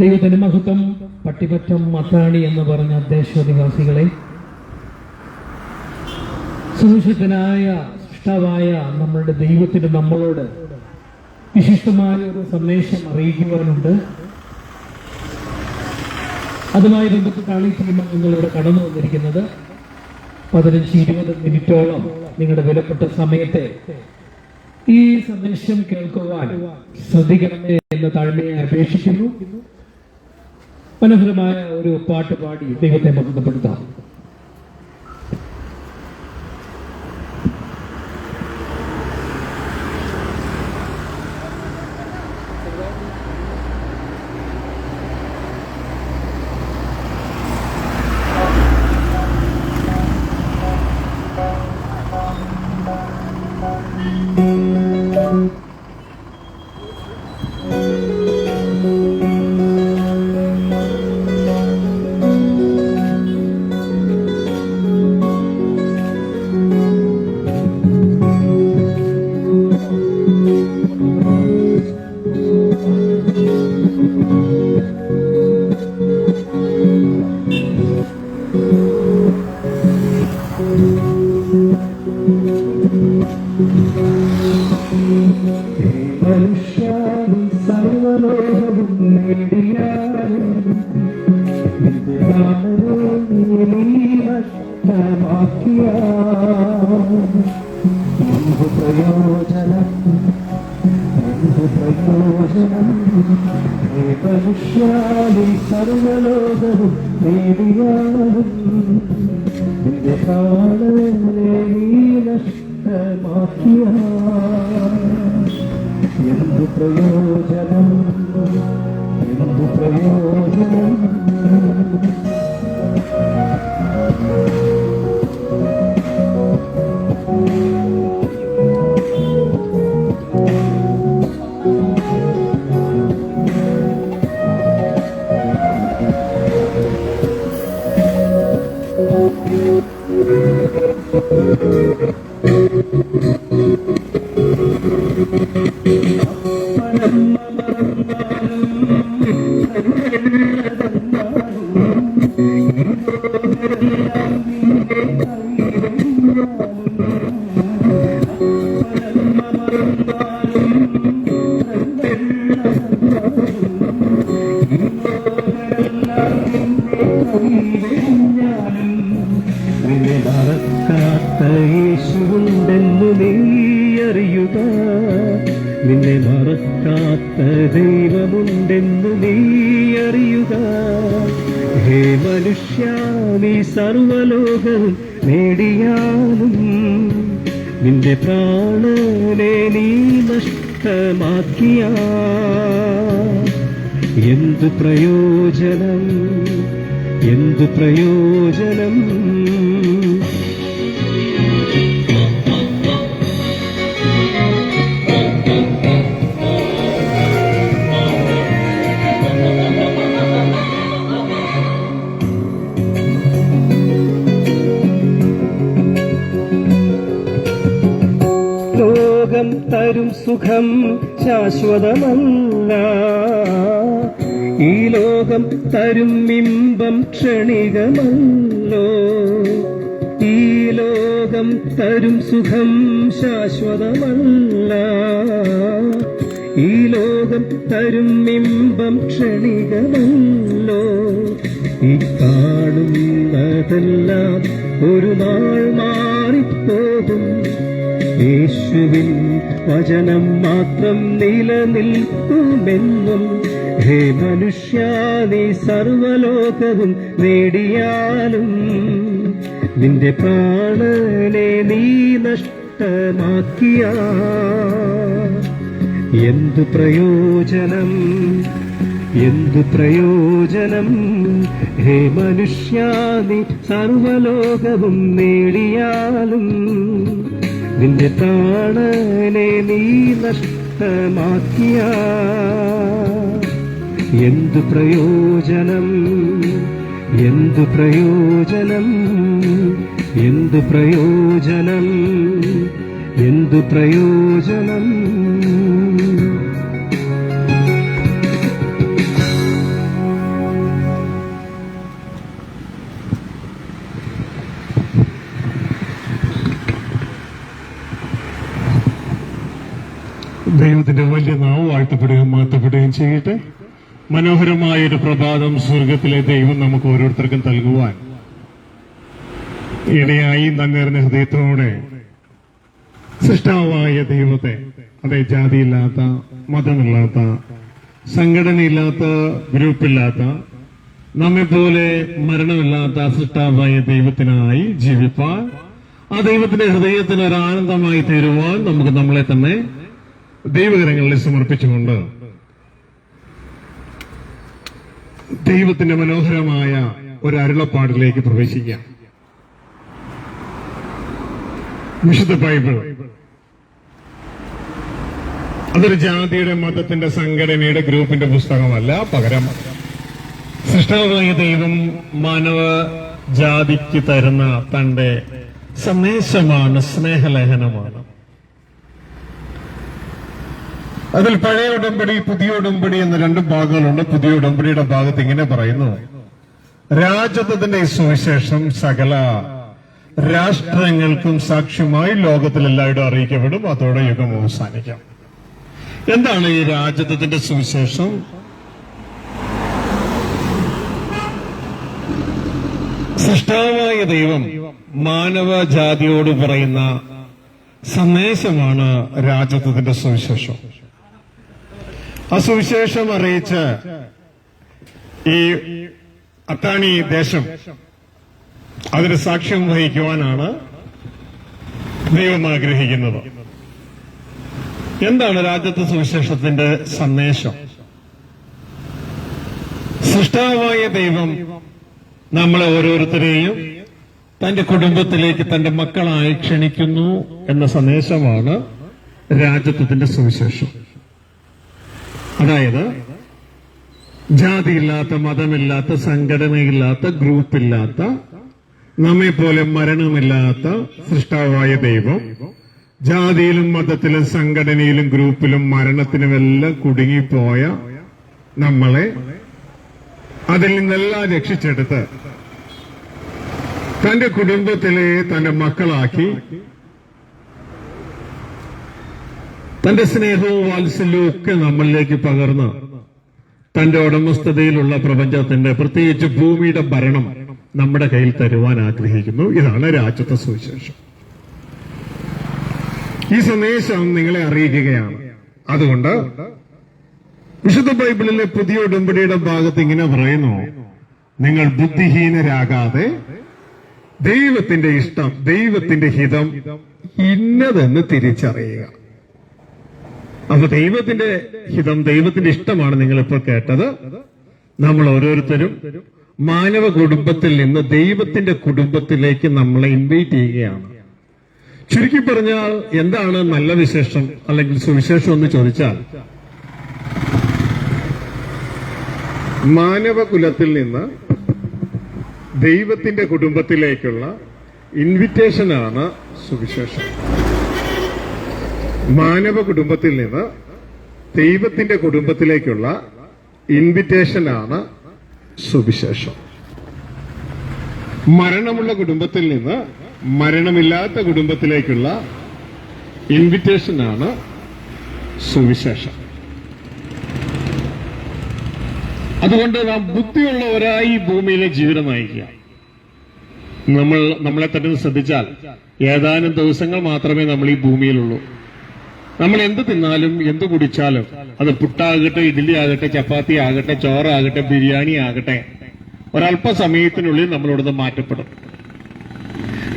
ദൈവത്തിന് മഹത്വം. പട്ടിപ്പറ്റം മത്താണി എന്ന് പറഞ്ഞ ദേശനിവാസികളെ, സുരക്ഷിതനായ സൃഷ്ടാവായ നമ്മളുടെ ദൈവത്തിന് നമ്മളോട് വിശിഷ്ടമായ ഒരു സന്ദേശം അറിയിക്കുവാനുണ്ട്. അതുമായി ബന്ധപ്പെട്ടാണ് ഈ ടീം നിങ്ങളിവിടെ കടന്നു വന്നിരിക്കുന്നത്. 15-20 മിനിറ്റോളം നിങ്ങളുടെ വിലപ്പെട്ട സമയത്തെ ഈ സന്ദേശം കേൾക്കുവാൻ ശ്രദ്ധിക്കണമേ എന്ന് താഴ്മയെ അപേക്ഷിക്കുന്നു. മനോഹരമായ ഒരു പാട്ട് പാടി ദൈവത്തെ മഹത്വപ്പെടുത്താം. സർവലോകവും നഷ്ടമാക്കിയ എന്തു പ്രയോജനം, എന്തു പ്രയോജനം. യേശുവുണ്ടെന്നു നീ അറിയുക, നിന്നെ മറക്കാത്ത ദൈവമുണ്ടെന്നു നീ അറിയുക. ഹേ മനുഷ്യ, നീ സർവലോകവും നേടിയാലും നിന്റെ പ്രാണനെ നീ നഷ്ടമാക്കിയ എന്തു പ്രയോജനം, എന്തു പ്രയോജനം. ലോകം തരും സുഖം ശാശ്വതമല്ല, ഈ ലോകം തരും ഇമ്പം ക്ഷണികമല്ലോ. ഈ ലോകം തരും സുഖം ശാശ്വതമല്ല, ഈ ലോകം തരും ഇമ്പം ക്ഷണികമല്ലോ. ഈ കാണുന്നതെല്ലാം ഒരു നാൾ മാറിപ്പോകും, യേശുവിൻ വചനം മാത്രം നിലനിൽക്കുമെന്നും. ഹേ മനുഷ്യ, നീ സർവലോകവും നേടിയാലും നിന്റെ പ്രാണനെ നീ നഷ്ടമാക്കിയ എന്തു പ്രയോജനം, എന്തു പ്രയോജനം. ഹേ മനുഷ്യ, നീ സർവലോകവും നേടിയാലും നിന്റെ പ്രാണനെ നീ നഷ്ടമാക്കിയ എന്തു പ്രയോജനം, എന്തു പ്രയോജനം, എന്തു പ്രയോജനം, എന്തു പ്രയോജനം. ചെയ്യട്ടെ. മനോഹരമായൊരു പ്രഭാതം സ്വർഗത്തിലെ ദൈവം നമുക്ക് ഓരോരുത്തർക്കും നൽകുവാൻ ഇടയായി നന്ദിറിഞ്ഞ ഹൃദയത്തോടെ സൃഷ്ടാവായ ദൈവത്തെ, അതേ ജാതിയില്ലാത്ത, മതമില്ലാത്ത, സംഘടനയില്ലാത്ത, ഗ്രൂപ്പില്ലാത്ത, നമ്മെപ്പോലെ മരണമില്ലാത്ത സൃഷ്ടാവായ ദൈവത്തിനായി ജീവിപ്പാൻ, ആ ദൈവത്തിന്റെ ഹൃദയത്തിന് ഒരു ആനന്ദമായി തീരുവാൻ നമുക്ക് നമ്മളെ തന്നെ ദൈവകരങ്ങളിൽ സമർപ്പിച്ചുകൊണ്ട് ദൈവത്തിന്റെ മനോഹരമായ ഒരു അരുളപ്പാടിലേക്ക് പ്രവേശിക്കാം. വിശുദ്ധ ബൈബിൾ അതൊരു ജാതിയുടെ, മതത്തിന്റെ, സംഘടനയുടെ, ഗ്രൂപ്പിന്റെ പുസ്തകമല്ല. പകരം സൃഷ്ടാവായ ദൈവം മാനവ ജാതിക്ക് തരുന്ന തന്റെ സന്ദേശമാണ്, സ്നേഹലേഖനമാണ്. അതിൽ പഴയ ഉടമ്പടി, പുതിയ ഉടമ്പടി എന്ന രണ്ട് ഭാഗങ്ങളുണ്ട്. പുതിയ ഉടമ്പടിയുടെ ഭാഗത്ത് ഇങ്ങനെ പറയുന്നു: രാജത്വത്തിന്റെ സുവിശേഷം സകല രാഷ്ട്രങ്ങൾക്കും സാക്ഷ്യമായി ലോകത്തിലെല്ലാവരും അറിയിക്കപ്പെടും, അതോടെ യുഗം അവസാനിക്കാം. എന്താണ് ഈ രാജത്വത്തിന്റെ സുവിശേഷം? സൃഷ്ടാവായ ദൈവം മാനവജാതിയോട് പറയുന്ന സന്ദേശമാണ് രാജത്വത്തിന്റെ സുവിശേഷം. ആ സുവിശേഷം അറിയിച്ച് ഈ അത്താണി ദേശം അതിന് സാക്ഷ്യം വഹിക്കുവാനാണ് ദൈവം ആഗ്രഹിക്കുന്നത്. എന്താണ് രാജ്യത്വ സുവിശേഷത്തിന്റെ സന്ദേശം? സൃഷ്ടാവായ ദൈവം നമ്മളെ ഓരോരുത്തരെയും തന്റെ കുടുംബത്തിലേക്ക് തന്റെ മക്കളായി ക്ഷണിക്കുന്നു എന്ന സന്ദേശമാണ് രാജ്യത്വത്തിന്റെ സുവിശേഷം. അതായത് ജാതിയില്ലാത്ത, മതമില്ലാത്ത, സംഘടനയില്ലാത്ത, ഗ്രൂപ്പില്ലാത്ത, നമ്മെപ്പോലെ മരണമില്ലാത്ത സൃഷ്ടാവായ ദൈവം ജാതിയിലും മതത്തിലും സംഘടനയിലും ഗ്രൂപ്പിലും മരണത്തിനുമെല്ലാം കുടുങ്ങിപ്പോയ നമ്മളെ അതിൽ നിന്നെല്ലാം രക്ഷിച്ചെടുത്ത് തന്റെ കുടുംബത്തിലെ തന്റെ മക്കളാക്കി തന്റെ സ്നേഹവും വാത്സല്യവും ഒക്കെ നമ്മളിലേക്ക് പകർന്ന് തന്റെ ഉടമസ്ഥതയിലുള്ള പ്രപഞ്ചത്തിന്റെ, പ്രത്യേകിച്ച് ഭൂമിയുടെ ഭരണം നമ്മുടെ കയ്യിൽ തരുവാൻ ആഗ്രഹിക്കുന്നു. ഇതാണ് രാജ്യത്വ സുവിശേഷം. ഈ സന്ദേശം നിങ്ങളെ അറിയിക്കുകയാണ്. അതുകൊണ്ട് വിശുദ്ധ ബൈബിളിലെ പുതിയ ഉടമ്പടിയുടെ ഭാഗത്ത് ഇങ്ങനെ പറയുന്നു: നിങ്ങൾ ബുദ്ധിഹീനരാകാതെ ദൈവത്തിന്റെ ഇഷ്ടം, ദൈവത്തിന്റെ ഹിതം ഇന്നതെന്ന് തിരിച്ചറിയുക. അപ്പൊ ദൈവത്തിന്റെ ഹിതം, ദൈവത്തിന്റെ ഇഷ്ടമാണ് നിങ്ങളിപ്പോൾ കേട്ടത്. നമ്മൾ ഓരോരുത്തരും മാനവ കുടുംബത്തിൽ നിന്ന് ദൈവത്തിന്റെ കുടുംബത്തിലേക്ക് നമ്മളെ ഇൻവൈറ്റ് ചെയ്യുകയാണ്. ചുരുക്കി പറഞ്ഞാൽ എന്താണ് നല്ല വിശേഷം അല്ലെങ്കിൽ സുവിശേഷം എന്ന് ചോദിച്ചാൽ, മാനവകുലത്തിൽ നിന്ന് ദൈവത്തിന്റെ കുടുംബത്തിലേക്കുള്ള ഇൻവിറ്റേഷനാണ് സുവിശേഷം. മാനവ കുടുംബത്തിൽ നിന്ന് ദൈവത്തിന്റെ കുടുംബത്തിലേക്കുള്ള ഇൻവിറ്റേഷനാണ് സുവിശേഷം. മരണമുള്ള കുടുംബത്തിൽ നിന്ന് മരണമില്ലാത്ത കുടുംബത്തിലേക്കുള്ള ഇൻവിറ്റേഷനാണ് സുവിശേഷം. അതുകൊണ്ട് നാം ബുദ്ധിയുള്ളവരായി ഭൂമിയിലെ ജീവിതം നയിക്കുക. നമ്മളെ തന്നെ ശ്രദ്ധിച്ചാൽ ഏതാനും ദിവസങ്ങൾ മാത്രമേ നമ്മൾ ഈ ഭൂമിയിലുള്ളൂ. നമ്മൾ എന്ത് തിന്നാലും എന്ത് കുടിച്ചാലും, അത് പുട്ടാകട്ടെ, ഇഡ്ഡലി ആകട്ടെ, ചപ്പാത്തി ആകട്ടെ, ചോറാകട്ടെ, ബിരിയാണി ആകട്ടെ, ഒരല്പസമയത്തിനുള്ളിൽ നമ്മളിവിടുന്ന് മാറ്റപ്പെടും.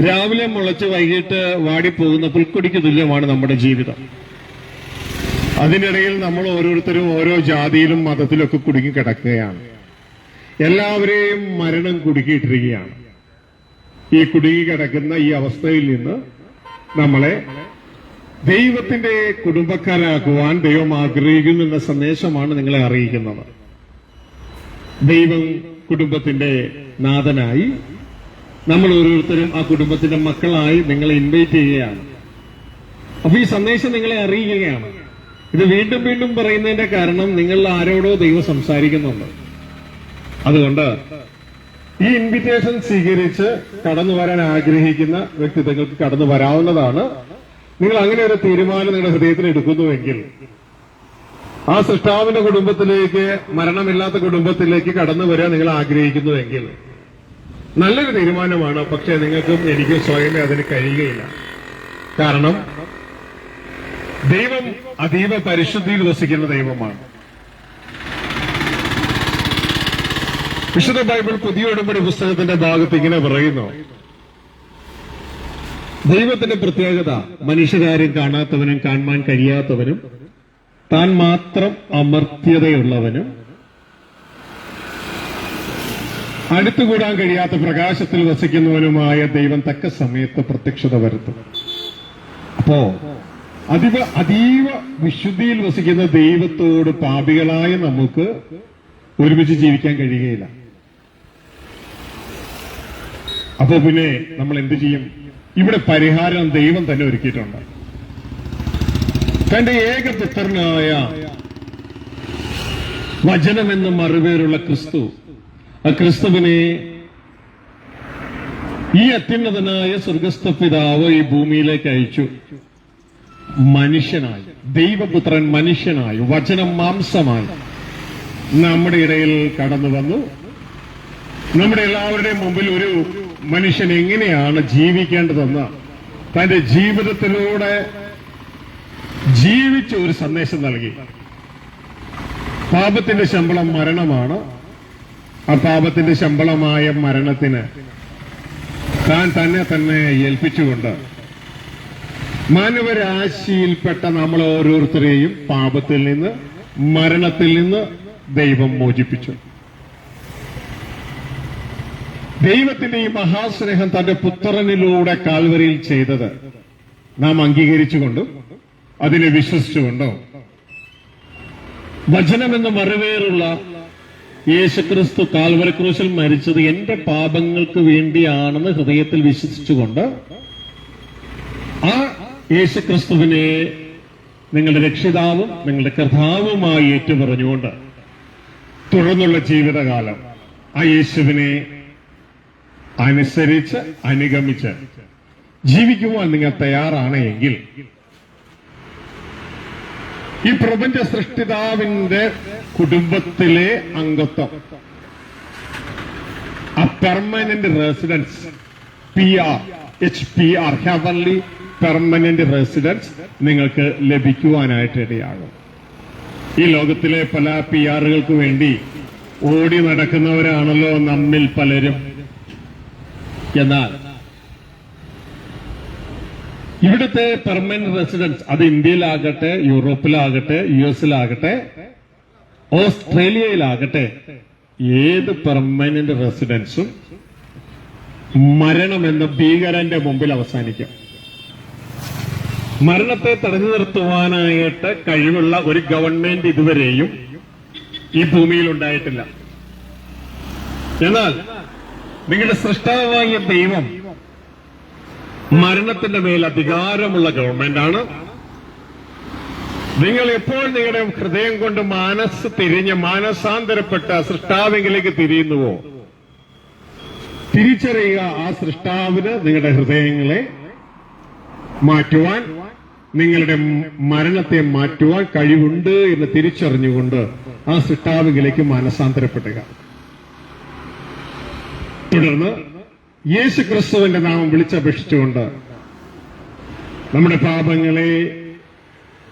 രാവിലെ മുളച്ച് വൈകിട്ട് വാടിപ്പോകുന്ന പുൽക്കൊടിക്ക് തുല്യമാണ് നമ്മുടെ ജീവിതം. അതിനിടയിൽ നമ്മൾ ഓരോരുത്തരും ഓരോ ജാതിയിലും മതത്തിലൊക്കെ കുടുങ്ങി കിടക്കുകയാണ്. എല്ലാവരെയും മരണം കുടുക്കിയിട്ടിരിക്കുകയാണ്. ഈ കുടുങ്ങി കിടക്കുന്ന ഈ അവസ്ഥയിൽ നിന്ന് നമ്മളെ ദൈവത്തിന്റെ കുടുംബക്കാരാക്കുവാൻ ദൈവം ആഗ്രഹിക്കുന്നു എന്ന സന്ദേശമാണ് നിങ്ങളെ അറിയിക്കുന്നത്. ദൈവം കുടുംബത്തിന്റെ നാഥനായി നമ്മൾ ഓരോരുത്തരും ആ കുടുംബത്തിന്റെ മക്കളായി നിങ്ങളെ ഇൻവൈറ്റ് ചെയ്യുകയാണ്. അപ്പൊ ഈ സന്ദേശം നിങ്ങളെ അറിയിക്കുകയാണ്. ഇത് വീണ്ടും വീണ്ടും പറയുന്നതിന്റെ കാരണം നിങ്ങൾ ആരോടോ ദൈവം സംസാരിക്കുന്നുണ്ട്. അതുകൊണ്ട് ഈ ഇൻവിറ്റേഷൻ സ്വീകരിച്ച് കടന്നു വരാൻ ആഗ്രഹിക്കുന്ന വ്യക്തിത്വങ്ങൾക്ക് കടന്നു വരാവുന്നതാണ്. നിങ്ങൾ അങ്ങനെ ഒരു തീരുമാനം നിങ്ങളുടെ ഹൃദയത്തിൽ എടുക്കുന്നുവെങ്കിൽ ആ സൃഷ്ടാവിന്റെ കുടുംബത്തിലേക്ക്, മരണമില്ലാത്ത കുടുംബത്തിലേക്ക് കടന്നു വരാൻ നിങ്ങൾ ആഗ്രഹിക്കുന്നുവെങ്കിൽ നല്ലൊരു തീരുമാനമാണ്. പക്ഷെ നിങ്ങൾക്കും എനിക്കും സ്വയമേ അതിന് കഴിയുകയില്ല. കാരണം ദൈവം അതീവ പരിശുദ്ധിയിൽ വസിക്കുന്ന ദൈവമാണ്. വിശുദ്ധ ബൈബിൾ പുതിയ ഉടമ്പടി പുസ്തകത്തിന്റെ ഭാഗത്ത് ഇങ്ങനെ പറയുന്നു, ദൈവത്തിന്റെ പ്രത്യേകത മനുഷ്യകാര്യം കാണാത്തവനും കാണാൻ കഴിയാത്തവനും താൻ മാത്രം അമർത്യതയുള്ളവനും അടുത്തുകൂടാൻ കഴിയാത്ത പ്രകാശത്തിൽ വസിക്കുന്നവനുമായ ദൈവം തക്ക സമയത്ത് പ്രത്യക്ഷത വരുത്തും. അപ്പോ അതീവ വിശുദ്ധിയിൽ വസിക്കുന്ന ദൈവത്തോട് പാപികളായ നമുക്ക് ഒരുമിച്ച് ജീവിക്കാൻ കഴിയുകയില്ല. അപ്പോ പിന്നെ നമ്മൾ എന്ത് ചെയ്യും? ഇവിടെ പരിഹാരം ദൈവം തന്നെ ഒരുക്കിയിട്ടുണ്ട്. തന്റെ ഏകപുത്രനായ വചനമെന്ന മറുപേരുള്ള ക്രിസ്തു, ആ ക്രിസ്തുവിനെ ഈ അത്യുന്നതനായ സ്വർഗസ്ഥ പിതാവ് ഈ ഭൂമിയിലേക്ക് അയച്ചു. മനുഷ്യനായി, ദൈവപുത്രൻ മനുഷ്യനായി, വചനം മാംസമായി നമ്മുടെ ഇടയിൽ കടന്നു വന്നു. നമ്മുടെ എല്ലാവരുടെയും മുമ്പിൽ ഒരു മനുഷ്യൻ എങ്ങനെയാണ് ജീവിക്കേണ്ടതെന്ന് തന്റെ ജീവിതത്തിലൂടെ ജീവിച്ച ഒരു സന്ദേശം നൽകി. പാപത്തിന്റെ ശമ്പളം മരണമാണ്. ആ പാപത്തിന്റെ ശമ്പളമായ മരണത്തിന് താൻ തന്നെ ഏൽപ്പിച്ചുകൊണ്ട് മാനവരാശിയിൽപ്പെട്ട നമ്മൾ ഓരോരുത്തരെയും പാപത്തിൽ നിന്ന്, മരണത്തിൽ നിന്ന് ദൈവം മോചിപ്പിച്ചു. ദൈവത്തിന്റെ ഈ മഹാസ്നേഹം തന്റെ പുത്രനിലൂടെ കാൽവരിയിൽ ചെയ്തത് നാം അംഗീകരിച്ചുകൊണ്ടും അതിനെ വിശ്വസിച്ചുകൊണ്ടും വചനമെന്ന മറുപേറുള്ള യേശുക്രിസ്തു കാൽവരി ക്രൂശിൽ മരിച്ചത് എന്റെ പാപങ്ങൾക്ക് വേണ്ടിയാണെന്ന് ഹൃദയത്തിൽ വിശ്വസിച്ചുകൊണ്ട് ആ യേശുക്രിസ്തുവിനെ നിങ്ങളുടെ രക്ഷിതാവും നിങ്ങളുടെ കർത്താവുമായി ഏറ്റുപറഞ്ഞുകൊണ്ട് തുടർന്നുള്ള ജീവിതകാലം ആ യേശുവിനെ അനുസരിച്ച് അനുഗമിച്ച് ജീവിക്കുവാൻ നിങ്ങൾ തയ്യാറാണ് എങ്കിൽ ഈ പ്രപഞ്ച സൃഷ്ടിതാവിന്റെ കുടുംബത്തിലെ അംഗത്വം, ആ permanent residence, HPR, heavenly permanent residence നിങ്ങൾക്ക് ലഭിക്കുവാനായിട്ട് ഇടയാകും. ഈ ലോകത്തിലെ പല PRകൾക്ക് വേണ്ടി ഓടി നടക്കുന്നവരാണല്ലോ നമ്മിൽ പലരും. എന്നാൽ ഇവിടുത്തെ പെർമനന്റ് റെസിഡൻസ്, അത് ഇന്ത്യയിലാകട്ടെ, യൂറോപ്പിലാകട്ടെ, US-ലാകട്ടെ, ഓസ്ട്രേലിയയിലാകട്ടെ, ഏത് പെർമനന്റ് റെസിഡൻസും മരണമെന്ന ഭീകരന്റെ മുമ്പിൽ അവസാനിക്കും. മരണത്തെ തടഞ്ഞു നിർത്തുവാനായിട്ട് കഴിവുള്ള ഒരു ഗവൺമെന്റ് ഇതുവരെയും ഈ ഭൂമിയിൽ ഉണ്ടായിട്ടില്ല. എന്നാൽ നിങ്ങളുടെ സൃഷ്ടാവായ ദൈവം മരണത്തിന്റെ മേൽ അധികാരമുള്ള ഗവൺമെന്റാണ്. നിങ്ങൾ എപ്പോൾ നിങ്ങളുടെ ഹൃദയം കൊണ്ട് മനസ്സ് തിരിഞ്ഞ് മാനസാന്തരപ്പെട്ട സൃഷ്ടാവിലേക്ക് തിരിയുന്നുവോ, തിരിച്ചറിയുക ആ സൃഷ്ടാവിന് നിങ്ങളുടെ ഹൃദയങ്ങളെ മാറ്റുവാൻ, നിങ്ങളുടെ മരണത്തെ മാറ്റുവാൻ കഴിവുണ്ട് എന്ന് തിരിച്ചറിഞ്ഞുകൊണ്ട് ആ സൃഷ്ടാവിലേക്ക് മാനസാന്തരപ്പെടുക. തുടർന്ന് യേശു ക്രിസ്തുവിന്റെ നാമം വിളിച്ചപേക്ഷിച്ചുകൊണ്ട് നമ്മുടെ പാപങ്ങളെ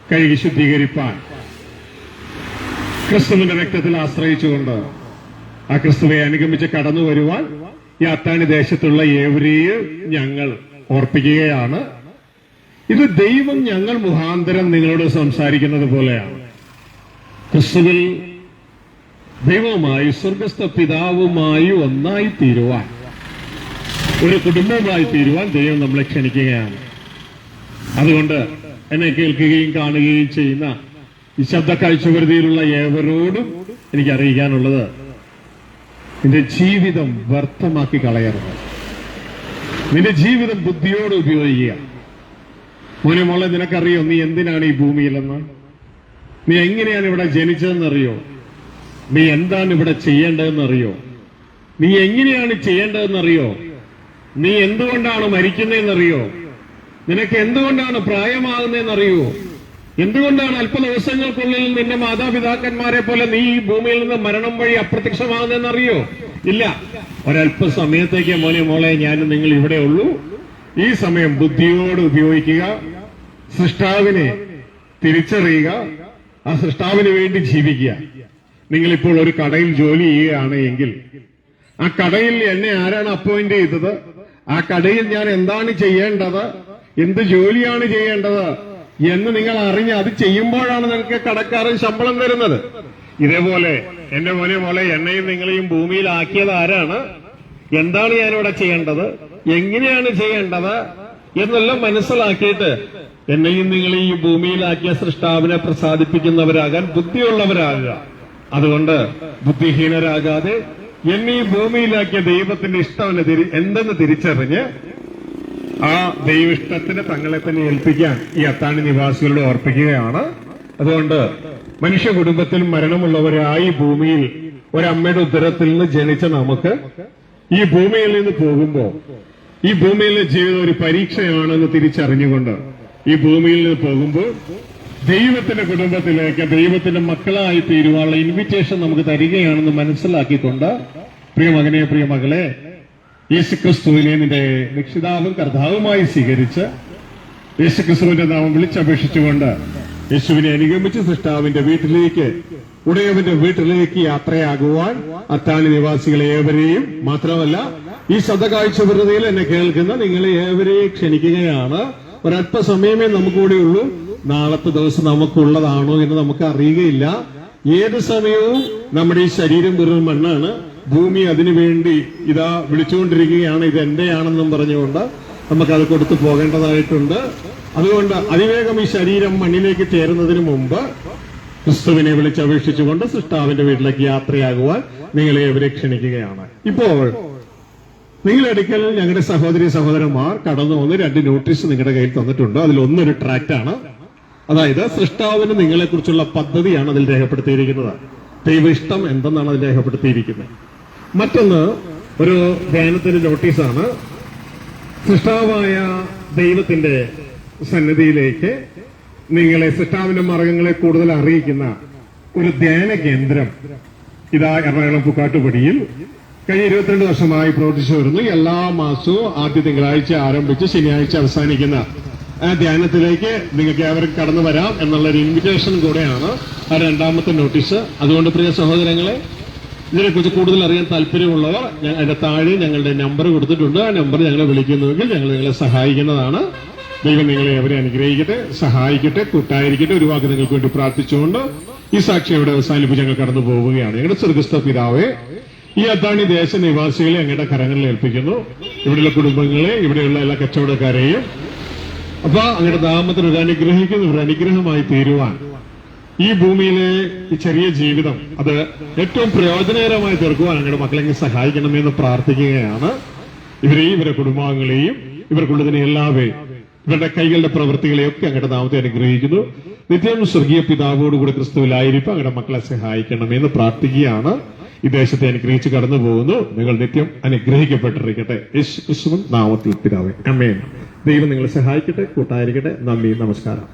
കഴുകി ശുദ്ധീകരിപ്പാൻ ക്രിസ്തുവിന്റെ രക്തത്തിൽ ആശ്രയിച്ചുകൊണ്ട് ആ ക്രിസ്തുവെ അനുഗമിച്ച് കടന്നു വരുവാൻ ഈ അത്താണി ദേശത്തുള്ള ഏവരെയും ഞങ്ങൾ ഓർപ്പിക്കുകയാണ്. ഇത് ദൈവം ഞങ്ങൾ മുഖാന്തരം നിങ്ങളോട് സംസാരിക്കുന്നത് പോലെയാണ്. ക്രിസ്തുവിൽ ദൈവവുമായി, സ്വർഗസ്ഥ പിതാവുമായി ഒന്നായി തീരുവാൻ, ഒരു കുടുംബമായി തീരുവാൻ ദൈവം നമ്മളെ ക്ഷണിക്കുകയാണ്. അതുകൊണ്ട് എന്നെ കേൾക്കുകയും കാണുകയും ചെയ്യുന്ന ഈ ശബ്ദ കാഴ്ചപരിധിയിലുള്ള ഏവരോടും എനിക്ക് അറിയിക്കാനുള്ളത്, നിന്റെ ജീവിതം വ്യർത്ഥമാക്കി കളയരുത്. നിന്റെ ജീവിതം ബുദ്ധിയോട് ഉപയോഗിക്കുക. മോനെ, മോളെ, നിനക്കറിയോ നീ എന്തിനാണ് ഈ ഭൂമിയിലെന്ന്? നീ എങ്ങനെയാണ് ഇവിടെ ജനിച്ചതെന്നറിയോ? നീ എന്താണ് ഇവിടെ ചെയ്യേണ്ടതെന്നറിയോ? നീ എങ്ങനെയാണ് ചെയ്യേണ്ടതെന്നറിയോ? നീ എന്തുകൊണ്ടാണ് മരിക്കുന്നതെന്നറിയോ? നിനക്ക് എന്തുകൊണ്ടാണ് പ്രായമാകുന്നതെന്നറിയോ? എന്തുകൊണ്ടാണ് അല്പ ദിവസങ്ങൾക്കുള്ളിൽ നിന്റെ മാതാപിതാക്കന്മാരെ പോലെ നീ ഈ ഭൂമിയിൽ നിന്ന് മരണം വഴി അപ്രത്യക്ഷമാകുന്നതെന്നറിയോ? ഇല്ല, ഒരല്പ സമയത്തേക്ക് മോളെ ഞാനും നിങ്ങൾ ഇവിടെ ഉള്ളൂ. ഈ സമയം ബുദ്ധിയോട് ഉപയോഗിക്കുക, സൃഷ്ടാവിനെ തിരിച്ചറിയുക, ആ സൃഷ്ടാവിന് വേണ്ടി ജീവിക്കുക. നിങ്ങളിപ്പോൾ ഒരു കടയിൽ ജോലി ചെയ്യുകയാണ് എങ്കിൽ ആ കടയിൽ എന്നെ ആരാണ് അപ്പോയിന്റ് ചെയ്തത്, ആ കടയിൽ ഞാൻ എന്താണ് ചെയ്യേണ്ടത്, എന്ത് ജോലിയാണ് ചെയ്യേണ്ടത് എന്ന് നിങ്ങൾ അറിഞ്ഞ് അത് ചെയ്യുമ്പോഴാണ് നിങ്ങൾക്ക് കടക്കാരൻ ശമ്പളം തരുന്നത്. ഇതേപോലെ എന്റെ മോളെ എന്നെയും നിങ്ങളെയും ഭൂമിയിലാക്കിയത് ആരാണ്, എന്താണ് ഞാനിവിടെ ചെയ്യേണ്ടത്, എങ്ങനെയാണ് ചെയ്യേണ്ടത് എന്നെല്ലാം മനസ്സിലാക്കിയിട്ട് എന്നെയും നിങ്ങളെയും ഈ ഭൂമിയിലാക്കിയ സൃഷ്ടാവിനെ പ്രസാദിപ്പിക്കുന്നവരാകാൻ ബുദ്ധിയുള്ളവരാകുക. അതുകൊണ്ട് ബുദ്ധിഹീനരാകാതെ എന്നെ ഈ ഭൂമിയിലാക്കിയ ദൈവത്തിന്റെ ഇഷ്ടം എന്തെന്ന് തിരിച്ചറിഞ്ഞ് ആ ദൈവിഷ്ടത്തിന് തങ്ങളെ തന്നെ ഏൽപ്പിക്കാൻ ഈ അത്താണി നിവാസികളോട് ഓർപ്പിക്കുകയാണ്. അതുകൊണ്ട് മനുഷ്യ കുടുംബത്തിൽ മരണമുള്ളവരായി ഭൂമിയിൽ ഒരമ്മയുടെ ഉദരത്തിൽ നിന്ന് ജനിച്ച നമുക്ക് ഈ ഭൂമിയിൽ നിന്ന് പോകുമ്പോൾ ഈ ഭൂമിയിലെ ജീവിതം ഒരു പരീക്ഷയാണെന്ന് തിരിച്ചറിഞ്ഞുകൊണ്ട് ഈ ഭൂമിയിൽ നിന്ന് പോകുമ്പോൾ ദൈവത്തിന്റെ കുടുംബത്തിലേക്ക് ദൈവത്തിന്റെ മക്കളായി തീരുവാനുള്ള ഇൻവിറ്റേഷൻ നമുക്ക് തരികയാണെന്ന് മനസ്സിലാക്കിക്കൊണ്ട് പ്രിയമകനെ പ്രിയമകളെ യേശുക്രിസ്തുവിനെ നിന്റെ രക്ഷിതാവും കർത്താവുമായി സ്വീകരിച്ച് യേശുക്രിസ്തുവിന്റെ നാമം വിളിച്ചപേക്ഷിച്ചുകൊണ്ട് യേശുവിനെ അനുഗമിച്ച് സൃഷ്ടാവിന്റെ വീട്ടിലേക്ക് ഉടയവന്റെ വീട്ടിലേക്ക് യാത്രയാകുവാൻ അത്താണി നിവാസികളെ ഏവരെയും മാത്രമല്ല ഈ ശബ്ദകാഴ്ച വെറുതെയിൽ എന്നെ കേൾക്കുന്ന നിങ്ങളെ ഏവരെയും ക്ഷണിക്കുകയാണ്. ഒരല്പസമയമേ നമുക്കൂടെ ഉള്ളൂ. നാളത്തെ ദിവസം നമുക്കുള്ളതാണോ എന്ന് നമുക്ക് അറിയുകയില്ല. ഏത് സമയവും നമ്മുടെ ഈ ശരീരം വെറും മണ്ണാണ്. ഭൂമി അതിനുവേണ്ടി ഇതാ വിളിച്ചുകൊണ്ടിരിക്കുകയാണ്, ഇത് എന്റെയാണെന്നും പറഞ്ഞുകൊണ്ട് നമുക്കത് കൊടുത്തു പോകേണ്ടതായിട്ടുണ്ട്. അതുകൊണ്ട് അതിവേഗം ഈ ശരീരം മണ്ണിലേക്ക് ചേരുന്നതിന് മുമ്പ് ക്രിസ്തുവിനെ വിളിച്ചപേക്ഷിച്ചുകൊണ്ട് സൃഷ്ടാവിന്റെ വീട്ടിലേക്ക് യാത്രയാകുവാൻ നിങ്ങളെ ഇവരെ ക്ഷണിക്കുകയാണ്. ഇപ്പോൾ നിങ്ങളുടെ അടുക്കൽ ഞങ്ങളുടെ സഹോദരി സഹോദരന്മാർ കടന്നു വന്ന് 2 നോട്ടീസ് നിങ്ങളുടെ കയ്യിൽ തന്നിട്ടുണ്ട്. അതിലൊന്നൊരു ട്രാക്റ്റാണ്. അതായത് സൃഷ്ടാവിന് നിങ്ങളെക്കുറിച്ചുള്ള പദ്ധതിയാണ് അതിൽ രേഖപ്പെടുത്തിയിരിക്കുന്നത്. ദൈവ ഇഷ്ടം എന്തെന്നാണ് അതിൽ രേഖപ്പെടുത്തിയിരിക്കുന്നത്. മറ്റൊന്ന് ഒരു ധ്യാനത്തിന്റെ നോട്ടീസാണ്. സൃഷ്ടാവായ ദൈവത്തിന്റെ സന്നിധിയിലേക്ക് നിങ്ങളെ സൃഷ്ടാവിന്റെ മാർഗങ്ങളെ കൂടുതൽ അറിയിക്കുന്ന ഒരു ധ്യാന കേന്ദ്രം ഇതാ എറണാകുളം പൂക്കാട്ടുപടിയിൽ കഴിഞ്ഞ 22 വർഷമായി പ്രവർത്തിച്ചു വരുന്നു. എല്ലാ മാസവും ആദ്യ തിങ്കളാഴ്ച ആരംഭിച്ച് ശനിയാഴ്ച അവസാനിക്കുന്ന ആ ധ്യാനത്തിലേക്ക് നിങ്ങൾക്ക് ഏവർക്കും കടന്നു വരാം എന്നുള്ളൊരു ഇൻവിറ്റേഷൻ കൂടെയാണ് ആ 2ാമത്തെ നോട്ടീസ്. അതുകൊണ്ട് പ്രിയ സഹോദരങ്ങളെ, ഇതിനെക്കുറിച്ച് കൂടുതൽ അറിയാൻ താല്പര്യമുള്ളവർ അതിന്റെ താഴെ ഞങ്ങളുടെ നമ്പർ കൊടുത്തിട്ടുണ്ട്. ആ നമ്പർ ഞങ്ങളെ വിളിക്കുന്നുവെങ്കിൽ ഞങ്ങൾ നിങ്ങളെ സഹായിക്കുന്നതാണ്. ദൈവം നിങ്ങളെ അവരെ അനുഗ്രഹിക്കട്ടെ, സഹായിക്കട്ടെ, കൂട്ടായിരിക്കട്ടെ. ഒരു വാക്ക് നിങ്ങൾക്ക് വേണ്ടി പ്രാർത്ഥിച്ചുകൊണ്ട് ഈ സാക്ഷി അവിടെ അവസാനിപ്പിച്ച് ഞങ്ങൾ കടന്നു പോവുകയാണ്. ഞങ്ങളുടെ സ്വർഗസ്ഥ പിതാവേ, ഈ അത്താണി ദേശ നിവാസികളെ അങ്ങയുടെ കരങ്ങളിൽ ഏൽപ്പിക്കുന്നു. ഇവിടെയുള്ള കുടുംബങ്ങളെ, ഇവിടെയുള്ള എല്ലാ കച്ചവടക്കാരെയും അപ്പൊ അങ്ങയുടെ നാമത്തിൽ ഒരു അനുഗ്രഹിക്കുന്നു. ഒരു അനുഗ്രഹമായി തീരുവാൻ ഈ ഭൂമിയിലെ ഈ ചെറിയ ജീവിതം അത് ഏറ്റവും പ്രയോജനകരമായി തീർക്കുവാൻ അങ്ങയുടെ മക്കളെ സഹായിക്കണമെന്ന് പ്രാർത്ഥിക്കുകയാണ്. ഇവരെയും ഇവരുടെ കുടുംബാംഗങ്ങളെയും ഇവർക്കുള്ളതിനെ എല്ലാവരെയും ഇവരുടെ കൈകളുടെ പ്രവൃത്തികളെയൊക്കെ അങ്ങയുടെ നാമത്തെ അനുഗ്രഹിക്കുന്നു. നിത്യം സ്വർഗീയ പിതാവോടുകൂടി ക്രിസ്തുവിലായിരിക്കും അങ്ങയുടെ മക്കളെ സഹായിക്കണമെന്ന് പ്രാർത്ഥിക്കുകയാണ്. ഈ ദേശത്തെ അനുഗ്രഹിച്ച് കടന്നു പോകുന്നു. നിങ്ങൾ നിത്യം അനുഗ്രഹിക്കപ്പെട്ടിരിക്കട്ടെ. യേശുക്രിസ്തുവിൻ നാമത്തിൽ പിതാവേ, ആമേൻ. ദൈവം നിങ്ങളെ സഹായിക്കട്ടെ, കൂട്ടായിരിക്കട്ടെ. നന്ദി, നമസ്കാരം.